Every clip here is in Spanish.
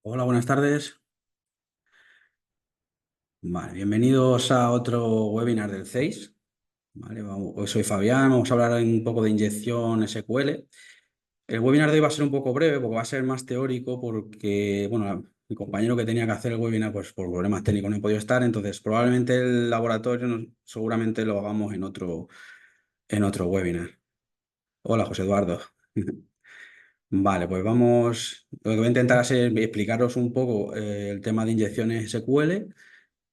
Hola, buenas tardes. Vale, bienvenidos a otro webinar del CEIS. Vale, hoy soy Fabián, vamos a hablar un poco de inyección SQL. El webinar de hoy va a ser un poco breve porque va a ser más teórico porque, bueno, mi compañero que tenía que hacer el webinar, pues por problemas técnicos no he podido estar, entonces probablemente el laboratorio seguramente lo hagamos en otro webinar. Hola, José Eduardo. Vale, pues vamos, lo que voy a intentar hacer es explicaros un poco el tema de inyecciones SQL.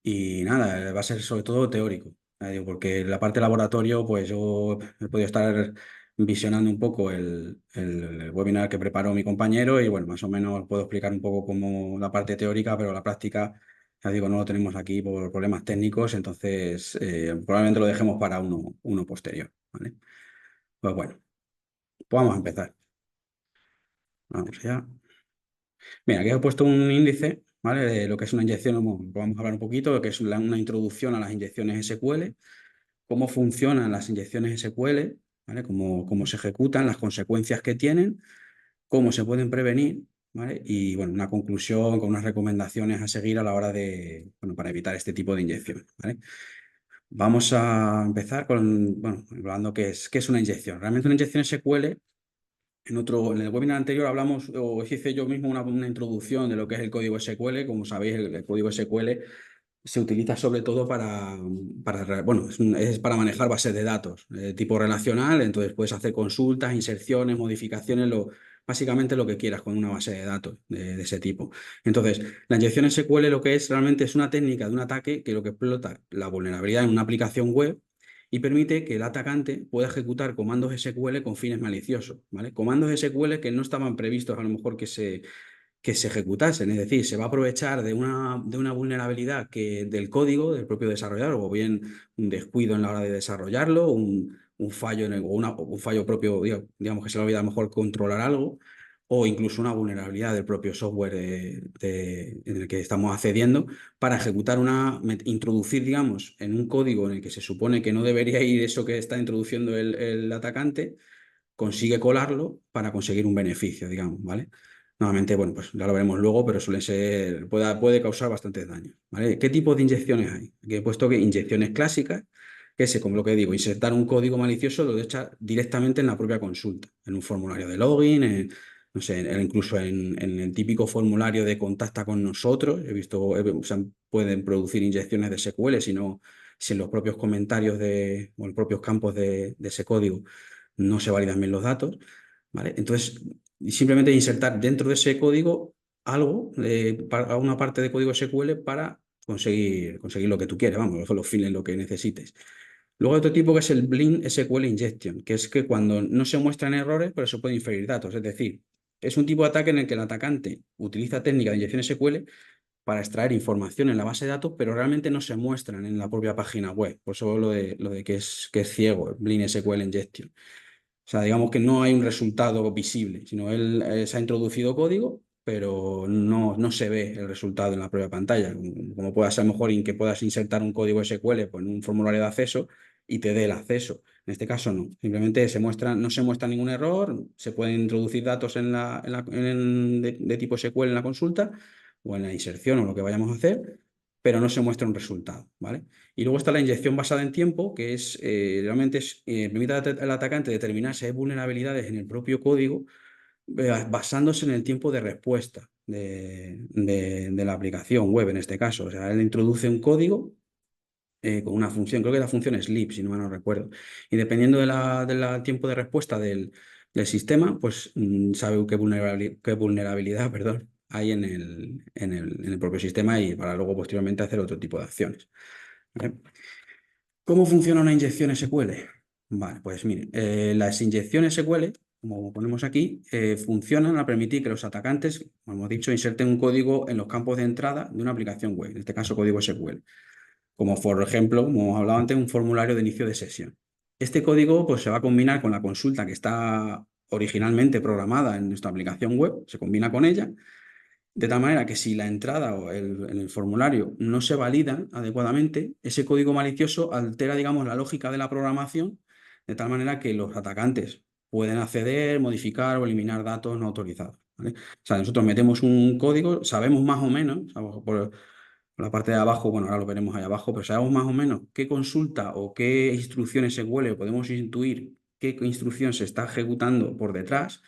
Y nada, va a ser sobre todo teórico, digo, porque en la parte laboratorio, pues yo he podido estar visionando un poco el webinar que preparó mi compañero y bueno, más o menos puedo explicar un poco como la parte teórica, pero la práctica, ya digo, no lo tenemos aquí por problemas técnicos, entonces probablemente lo dejemos para uno posterior, ¿vale? Pues bueno, pues vamos a empezar. Vamos allá. Mira, aquí he puesto un índice, ¿vale? De lo que es una inyección, vamos a hablar un poquito de lo que es una introducción a las inyecciones SQL, cómo funcionan las inyecciones SQL, ¿vale? Cómo se ejecutan, las consecuencias que tienen, cómo se pueden prevenir, ¿vale? Y bueno, una conclusión con unas recomendaciones a seguir a la hora de, bueno, para evitar este tipo de inyección, ¿vale? Vamos a empezar con, bueno, hablando qué es una inyección. Realmente una inyección SQL, en el webinar anterior hablamos, o hice yo mismo una introducción de lo que es el código SQL. Como sabéis, el código SQL se utiliza sobre todo bueno, es para manejar bases de datos de tipo relacional, entonces puedes hacer consultas, inserciones, modificaciones, básicamente lo que quieras con una base de datos de ese tipo. Entonces, la inyección SQL lo que es realmente es una técnica de un ataque que lo que explota la vulnerabilidad en una aplicación web y permite que el atacante pueda ejecutar comandos SQL con fines maliciosos, ¿vale? Comandos SQL que no estaban previstos a lo mejor que se ejecutasen. Es decir, se va a aprovechar de una vulnerabilidad del código del propio desarrollador, o bien un descuido en la hora de desarrollarlo, un fallo, un fallo propio, digamos que se le olvida a lo mejor controlar algo, o incluso una vulnerabilidad del propio software en el que estamos accediendo para introducir, digamos, en un código en el que se supone que no debería ir eso que está introduciendo el atacante, consigue colarlo para conseguir un beneficio, digamos, ¿vale? Normalmente, bueno, pues ya lo veremos luego, pero puede causar bastantes daños, ¿vale? ¿Qué tipo de inyecciones hay? Aquí he puesto que inyecciones clásicas, que es, como lo que digo, insertar un código malicioso lo echa directamente en la propia consulta, en un formulario de login, no sé, incluso en el típico formulario de contacta con nosotros. He visto, o sea, pueden producir inyecciones de SQL, si en los propios comentarios o en los propios campos de ese código no se validan bien los datos, ¿vale? Entonces, simplemente insertar dentro de ese código algo, una parte de código SQL para conseguir lo que tú quieres, vamos, los fines, lo que necesites. Luego hay otro tipo que es el Blind SQL Injection, que es que cuando no se muestran errores, pero se puede inferir datos. Es decir, es un tipo de ataque en el que el atacante utiliza técnicas de inyección SQL para extraer información en la base de datos, pero realmente no se muestran en la propia página web. Por eso lo de que es ciego, el Blind SQL Injection. O sea, digamos que no hay un resultado visible, sino él se ha introducido código, pero no se ve el resultado en la propia pantalla. Como puede ser a lo mejor en que puedas insertar un código SQL pues, en un formulario de acceso y te dé el acceso. En este caso no. Simplemente no se muestra ningún error, se pueden introducir datos de tipo SQL en la consulta o en la inserción o lo que vayamos a hacer, pero no se muestra un resultado, ¿vale? Y luego está la inyección basada en tiempo, que realmente permite al atacante determinar si hay vulnerabilidades en el propio código, basándose en el tiempo de respuesta de la aplicación web en este caso. O sea, él introduce un código con una función, creo que la función es sleep, si no mal no recuerdo. Y dependiendo del tiempo de respuesta del sistema, pues sabe qué vulnerabilidad, perdón, hay en el propio sistema y para luego posteriormente hacer otro tipo de acciones. ¿Vale? ¿Cómo funciona una inyección SQL? Vale, pues mire, las inyecciones SQL, como ponemos aquí, funcionan a permitir que los atacantes, como hemos dicho, inserten un código en los campos de entrada de una aplicación web, en este caso código SQL, como por ejemplo, como hemos hablado antes, un formulario de inicio de sesión. Este código pues, se va a combinar con la consulta que está originalmente programada en nuestra aplicación web, se combina con ella de tal manera que si la entrada en el formulario no se validan adecuadamente, ese código malicioso altera, digamos, la lógica de la programación, de tal manera que los atacantes pueden acceder, modificar o eliminar datos no autorizados. ¿vale? O sea, nosotros metemos un código, sabemos más o menos, por la parte de abajo, bueno, ahora lo veremos ahí abajo, pero sabemos más o menos qué consulta o qué instrucciones SQL, o podemos intuir qué instrucción se está ejecutando por detrás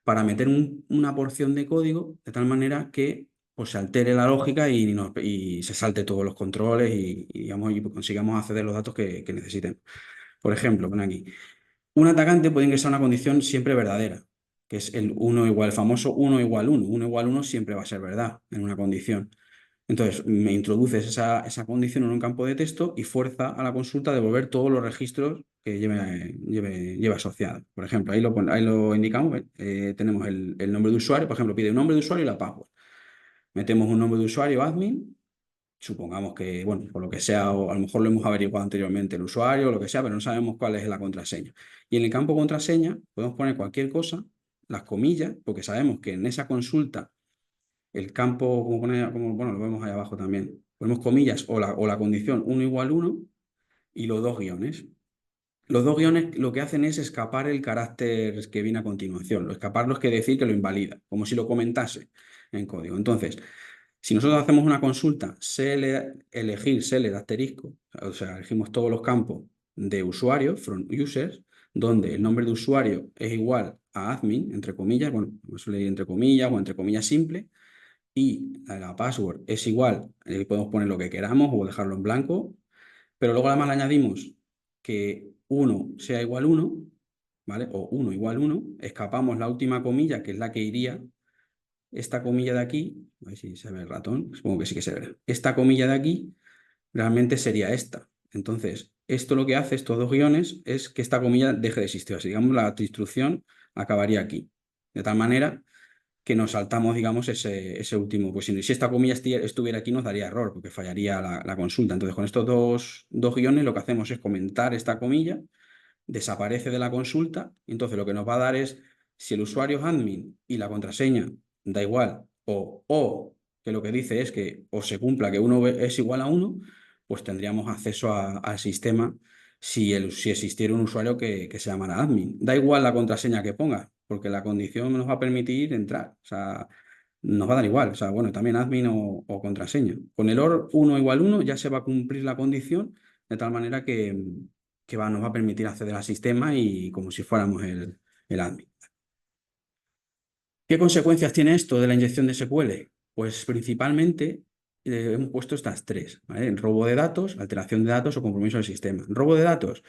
para meter una porción de código de tal manera que pues, se altere la lógica y se salte todos los controles digamos, y consigamos acceder a los datos que necesiten. Por ejemplo, pon aquí, un atacante puede ingresar a una condición siempre verdadera, que es el el famoso 1 igual 1. 1 igual 1 siempre va a ser verdad en una condición. Entonces, me introduces esa condición en un campo de texto y fuerza a la consulta a devolver todos los registros que lleve asociado. Por ejemplo, ahí lo indicamos, ¿ves? Tenemos el nombre de usuario, por ejemplo, pide un nombre de usuario y la password. Metemos un nombre de usuario admin, supongamos que, bueno, por lo que sea, o a lo mejor lo hemos averiguado anteriormente el usuario o lo que sea, pero no sabemos cuál es la contraseña. Y en el campo contraseña podemos poner cualquier cosa, las comillas, porque sabemos que en esa consulta el campo, bueno, lo vemos ahí abajo también. Ponemos comillas o la condición 1 igual 1 y los dos guiones. Los dos guiones lo que hacen es escapar el carácter que viene a continuación. Lo escaparlo es que decir que lo invalida, como si lo comentase en código. Entonces, si nosotros hacemos una consulta, elegir seller asterisco, o sea, elegimos todos los campos de usuarios, from users, donde el nombre de usuario es igual a admin, entre comillas, bueno, suele ir entre comillas o entre comillas simple, y la password es igual, podemos poner lo que queramos o dejarlo en blanco, pero luego además le añadimos que 1 sea igual 1, ¿vale? O 1 igual 1, escapamos la última comilla, que es la que iría, esta comilla de aquí, a ver si se ve el ratón, supongo que sí que se ve. Esta comilla de aquí realmente sería esta. Entonces, esto lo que hace, estos dos guiones, es que esta comilla deje de existir. Así, digamos, la instrucción acabaría aquí. De tal manera que nos saltamos, digamos, ese último. Pues si esta comilla estuviera aquí nos daría error, porque fallaría la consulta. Entonces, con estos dos guiones lo que hacemos es comentar esta comilla, desaparece de la consulta, y entonces lo que nos va a dar es si el usuario es admin y la contraseña da igual, o que lo que dice es que o se cumpla que 1 es igual a 1, pues tendríamos acceso al sistema si existiera un usuario que se llamara admin. Da igual la contraseña que ponga, porque la condición nos va a permitir entrar. O sea, nos va a dar igual. O sea, bueno, también admin o contraseña. Con el OR 1 igual 1 ya se va a cumplir la condición de tal manera que nos va a permitir acceder al sistema y como si fuéramos el admin. ¿Qué consecuencias tiene esto de la inyección de SQL? Pues principalmente hemos puesto estas tres, ¿vale? Robo de datos, alteración de datos o compromiso del sistema. Robo de datos.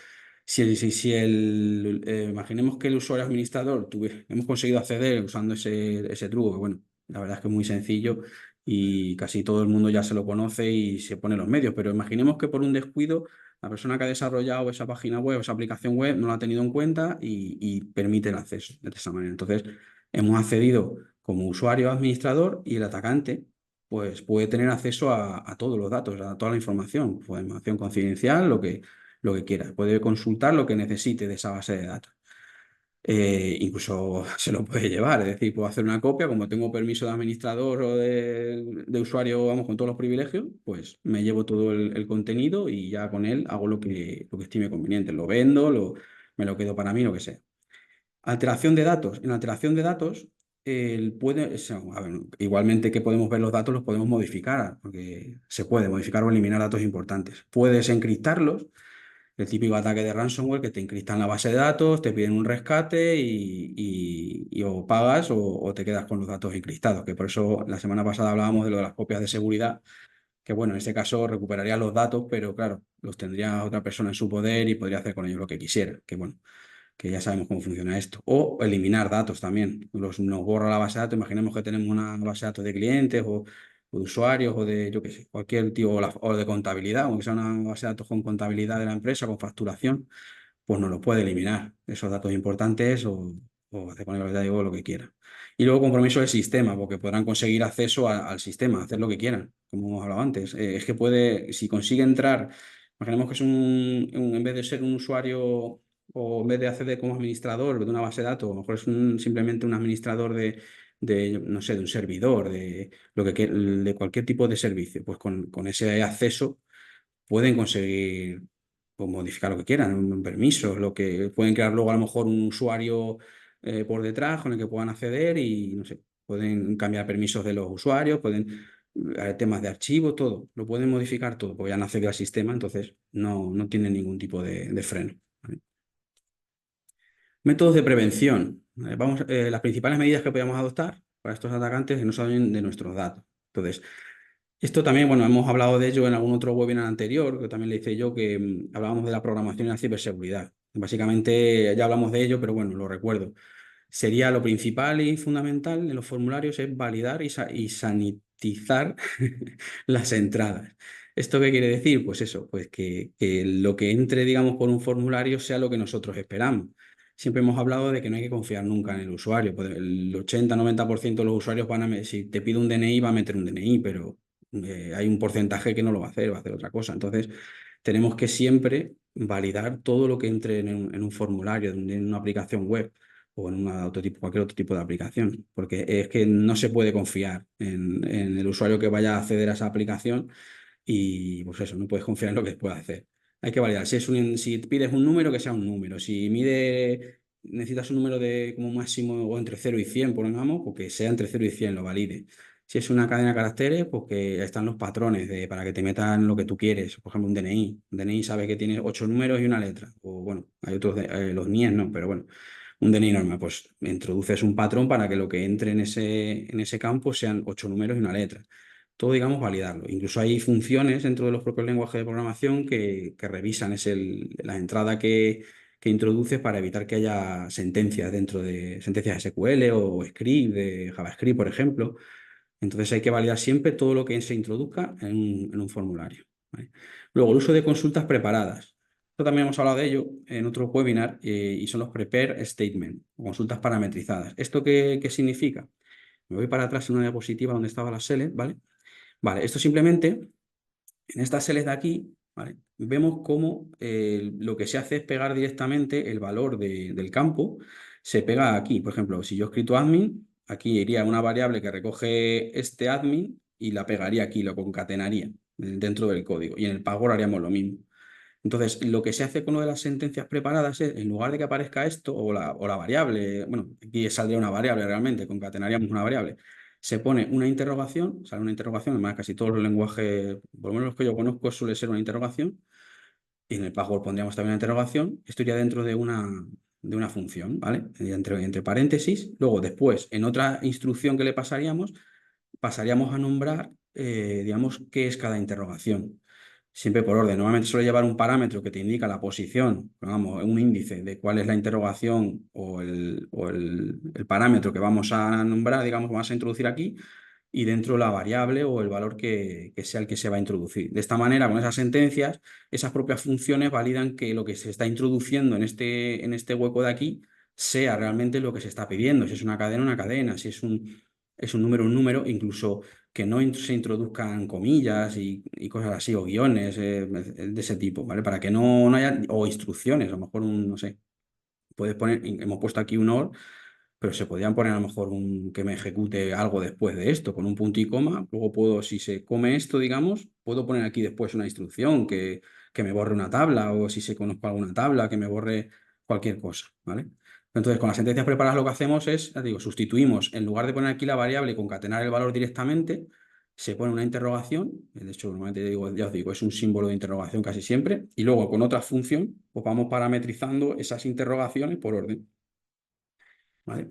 Imaginemos que el usuario administrador hemos conseguido acceder usando ese truco, que bueno, la verdad es que es muy sencillo y casi todo el mundo ya se lo conoce y se pone los medios, pero imaginemos que por un descuido la persona que ha desarrollado esa página web, esa aplicación web, no la ha tenido en cuenta y permite el acceso de esa manera. Entonces, hemos accedido como usuario administrador y el atacante pues puede tener acceso a todos los datos, a toda la información, pues, información confidencial, lo que quiera. Puede consultar lo que necesite de esa base de datos. Incluso se lo puede llevar, es decir, puedo hacer una copia, como tengo permiso de administrador o de usuario, vamos, con todos los privilegios, pues me llevo todo el contenido y ya con él hago lo que estime conveniente. Lo vendo, me lo quedo para mí, lo que sea. Alteración de datos. En alteración de datos, a ver, igualmente que podemos ver los datos, los podemos modificar, porque se puede modificar o eliminar datos importantes. Puedes encriptarlos, el típico ataque de ransomware que te encriptan la base de datos, te piden un rescate y o pagas o te quedas con los datos encriptados, que por eso la semana pasada hablábamos de lo de las copias de seguridad, que bueno, en este caso recuperaría los datos, pero claro, los tendría otra persona en su poder y podría hacer con ellos lo que quisiera, que bueno, que ya sabemos cómo funciona esto. O eliminar datos también. Nos borra la base de datos. Imaginemos que tenemos una base de datos de clientes o de usuarios o de, yo qué sé, cualquier tipo, o de contabilidad, aunque sea una base de datos con contabilidad de la empresa, con facturación, pues nos lo puede eliminar. Esos datos importantes o hacer con ellos, ya digo, lo que quiera. Y luego compromiso del sistema, porque podrán conseguir acceso al sistema, hacer lo que quieran, como hemos hablado antes. Es que si consigue entrar, imaginemos que es en vez de ser un usuario o en vez de acceder como administrador de una base de datos, a lo mejor es simplemente un administrador no sé, de un servidor, de cualquier tipo de servicio, pues con ese acceso pueden conseguir pues, modificar lo que quieran, un permiso, pueden crear luego a lo mejor un usuario por detrás con el que puedan acceder y no sé, pueden cambiar permisos de los usuarios, pueden temas de archivo, todo, lo pueden modificar todo, porque ya nace del sistema, entonces no tiene ningún tipo de freno. ¿Vale? Métodos de prevención. Las principales medidas que podemos adoptar para estos atacantes es que no saben de nuestros datos. Entonces, esto también, bueno, hemos hablado de ello en algún otro webinar anterior, que también le hice yo, que hablábamos de la programación y la ciberseguridad. Básicamente ya hablamos de ello, pero bueno, lo recuerdo. Sería lo principal y fundamental en los formularios es validar y sanitizar las entradas. ¿Esto qué quiere decir? Pues eso, pues que lo que entre, digamos, por un formulario sea lo que nosotros esperamos. Siempre hemos hablado de que no hay que confiar nunca en el usuario. Pues el 80-90% de los usuarios si te pide un DNI, va a meter un DNI, pero hay un porcentaje que no lo va a hacer otra cosa. Entonces, tenemos que siempre validar todo lo que entre en un formulario, en una aplicación web o en cualquier otro tipo de aplicación, porque es que no se puede confiar en el usuario que vaya a acceder a esa aplicación y pues eso, no puedes confiar en lo que pueda hacer. Hay que validar. Si pides un número, que sea un número. Si necesitas un número de como máximo o entre 0 y 100, pongamos, pues que sea entre 0 y 100, lo valide. Si es una cadena de caracteres, pues que están los patrones para que te metan lo que tú quieres. Por ejemplo, un DNI. Un DNI sabe que tiene 8 números y una letra. O bueno, hay otros, los NIEs no, pero bueno, un DNI normal, pues introduces un patrón para que lo que entre en ese campo sean 8 números y una letra. Todo, digamos, validarlo. Incluso hay funciones dentro de los propios lenguajes de programación que revisan la entrada que introduces para evitar que haya sentencias dentro de sentencias SQL o script de JavaScript, por ejemplo. Entonces hay que validar siempre todo lo que se introduzca en un formulario. ¿Vale? Luego, el uso de consultas preparadas. Esto también hemos hablado de ello en otro webinar y son los prepare statement, o consultas parametrizadas. ¿Esto qué significa? Me voy para atrás en una diapositiva donde estaba la select, ¿vale? Vale, esto simplemente, en estas select de aquí, ¿vale? Vemos cómo lo que se hace es pegar directamente el valor del campo, se pega aquí. Por ejemplo, si yo he escrito admin, aquí iría una variable que recoge este admin y la pegaría aquí, lo concatenaría dentro del código. Y en el password haríamos lo mismo. Entonces, lo que se hace con lo de las sentencias preparadas es, en lugar de que aparezca esto o la variable, bueno, aquí saldría una variable realmente, concatenaríamos una variable, se pone una interrogación, sale una interrogación, además casi todos los lenguajes, por lo menos los que yo conozco, suele ser una interrogación, y en el password pondríamos también una interrogación, esto iría dentro de una función, ¿vale? Entre paréntesis, luego después, en otra instrucción que le pasaríamos a nombrar, digamos, qué es cada interrogación. Siempre por orden. Normalmente suele llevar un parámetro que te indica la posición, vamos, un índice de cuál es la interrogación o el parámetro que vamos a nombrar, digamos, vamos a introducir aquí, y dentro la variable o el valor que sea el que se va a introducir. De esta manera, con esas sentencias, esas propias funciones validan que lo que se está introduciendo en este hueco de aquí sea realmente lo que se está pidiendo. Si es una cadena, si es un número, un número, incluso que no se introduzcan comillas y cosas así, o guiones de ese tipo, ¿vale? Para que no haya, o instrucciones, a lo mejor no sé, puedes poner, hemos puesto aquí un OR, pero se podrían poner a lo mejor que me ejecute algo después de esto, con un punto y coma, luego si se come esto, digamos, puedo poner aquí después una instrucción que me borre una tabla, o si se conozco alguna tabla, que me borre cualquier cosa, ¿vale? Entonces, con las sentencias preparadas lo que hacemos es, ya digo, sustituimos, en lugar de poner aquí la variable y concatenar el valor directamente, se pone una interrogación, de hecho, normalmente ya os digo, es un símbolo de interrogación casi siempre, y luego con otra función, pues vamos parametrizando esas interrogaciones por orden, ¿vale?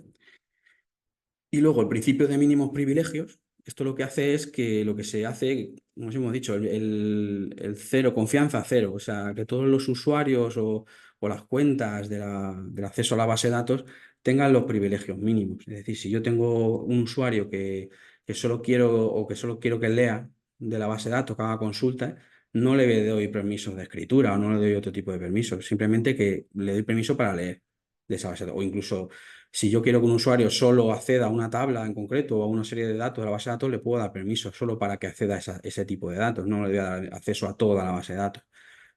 Y luego el principio de mínimos privilegios, esto lo que hace es que lo que se hace, como os hemos dicho, el cero, confianza cero, o sea, que todos los usuarios o las cuentas del acceso a la base de datos tengan los privilegios mínimos. Es decir, si yo tengo un usuario que solo quiero que lea de la base de datos, que haga consulta, no le doy permisos de escritura o no le doy otro tipo de permisos, simplemente que le doy permiso para leer de esa base de datos. O incluso si yo quiero que un usuario solo acceda a una tabla en concreto o a una serie de datos de la base de datos, le puedo dar permiso solo para que acceda a ese tipo de datos. No le voy a dar acceso a toda la base de datos.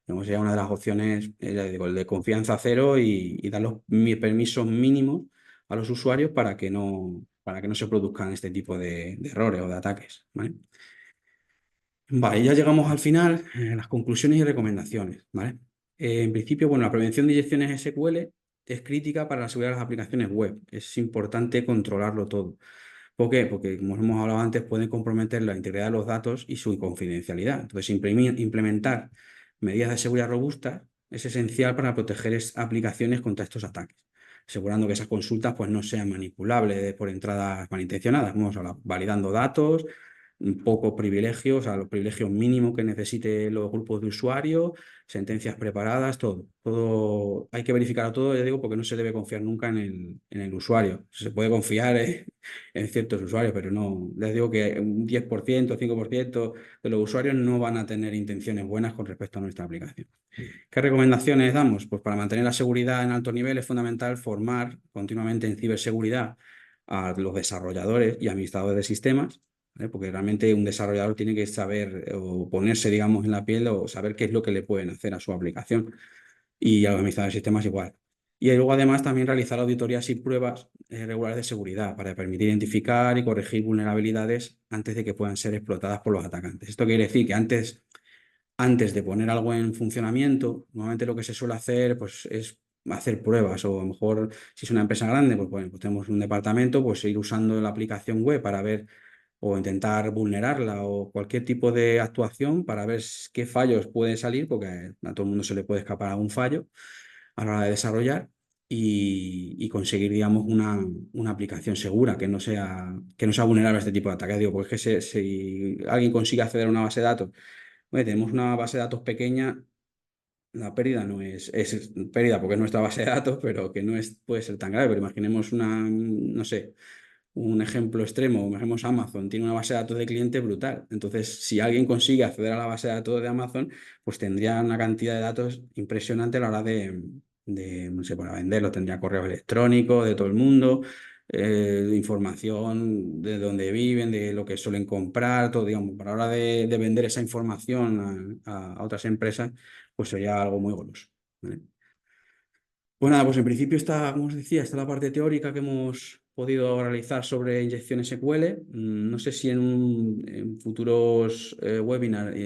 Digamos, sería una de las opciones, ya digo, el de confianza cero y dar los permisos mínimos a los usuarios para que no se produzcan este tipo de errores o de ataques. ¿Vale? Vale, ya llegamos al final, las conclusiones y recomendaciones, ¿vale? En principio, bueno, la prevención de inyecciones SQL es crítica para la seguridad de las aplicaciones web. Es importante controlarlo todo. ¿Por qué? Porque, como hemos hablado antes, pueden comprometer la integridad de los datos y su confidencialidad. Entonces, implementar medidas de seguridad robustas es esencial para proteger aplicaciones contra estos ataques, asegurando que esas consultas pues, no sean manipulables por entradas malintencionadas. Vamos a validando datos, un poco privilegios, o sea, los privilegios mínimos que necesiten los grupos de usuarios, sentencias preparadas, todo. Todo hay que verificar todo, ya digo, porque no se debe confiar nunca en el usuario. Se puede confiar en ciertos usuarios, pero no, les digo que un 10%, 5% de los usuarios no van a tener intenciones buenas con respecto a nuestra aplicación. ¿Qué recomendaciones damos? Pues para mantener la seguridad en alto nivel es fundamental formar continuamente en ciberseguridad a los desarrolladores y administradores de sistemas, ¿vale? Porque realmente un desarrollador tiene que saber o ponerse, digamos, en la piel o saber qué es lo que le pueden hacer a su aplicación y a los administradores de sistemas igual. Y luego además también realizar auditorías y pruebas regulares de seguridad para permitir identificar y corregir vulnerabilidades antes de que puedan ser explotadas por los atacantes. Esto quiere decir que antes de poner algo en funcionamiento, normalmente lo que se suele hacer pues, es hacer pruebas o a lo mejor si es una empresa grande, pues, bueno, pues tenemos un departamento, pues ir usando la aplicación web para ver o intentar vulnerarla o cualquier tipo de actuación para ver qué fallos pueden salir, porque a todo el mundo se le puede escapar algún fallo a la hora de desarrollar y conseguir, digamos, una aplicación segura que no sea vulnerable a este tipo de ataques. Digo, porque es que si alguien consigue acceder a una base de datos, oye, tenemos una base de datos pequeña, la pérdida no es pérdida porque es nuestra base de datos, pero que no puede ser tan grave. Pero imaginemos no sé, un ejemplo extremo, imaginemos Amazon, tiene una base de datos de cliente brutal. Entonces, si alguien consigue acceder a la base de datos de Amazon, pues tendría una cantidad de datos impresionante a la hora no sé, para venderlo. Tendría correo electrónico de todo el mundo, información de dónde viven, de lo que suelen comprar, todo, digamos, para la hora de vender esa información a otras empresas, pues sería algo muy goloso. ¿Vale? Pues nada, pues en principio está, como os decía, está la parte teórica que hemos podido realizar sobre inyección SQL. No sé si en futuros webinars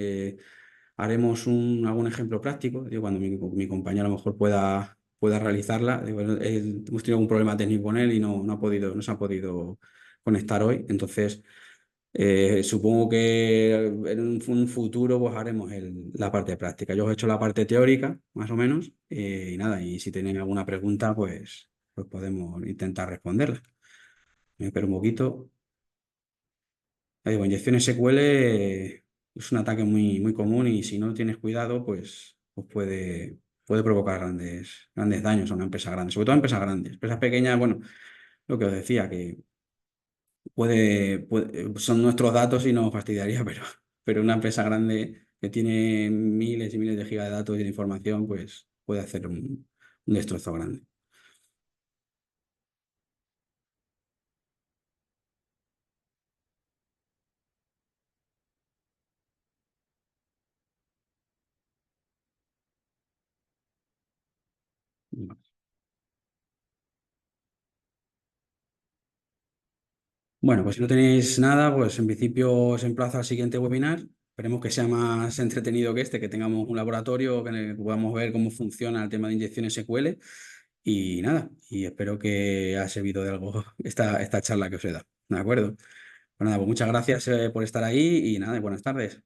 haremos algún ejemplo práctico, digo, cuando mi compañero a lo mejor pueda realizarla. Digo, hemos tenido algún problema técnico con él y no se ha podido conectar hoy. Entonces, supongo que en un futuro pues haremos la parte práctica. Yo os he hecho la parte teórica, más o menos, y nada, y si tenéis alguna pregunta, pues podemos intentar responderla. Me espero un poquito. Ya digo, inyección SQL es un ataque muy, muy común y si no tienes cuidado, pues puede provocar grandes, grandes daños a una empresa grande, sobre todo a empresas grandes. Empresas pequeñas, bueno, lo que os decía, que son nuestros datos y nos fastidiaría, pero una empresa grande que tiene miles y miles de gigas de datos y de información, pues puede hacer un destrozo grande. Bueno, pues si no tenéis nada, pues en principio os emplazo al siguiente webinar. Esperemos que sea más entretenido que este, que tengamos un laboratorio en el que podamos ver cómo funciona el tema de inyección SQL. Y nada, y espero que haya servido de algo esta charla que os he dado. ¿De acuerdo? Pues nada, pues muchas gracias por estar ahí y nada, y buenas tardes.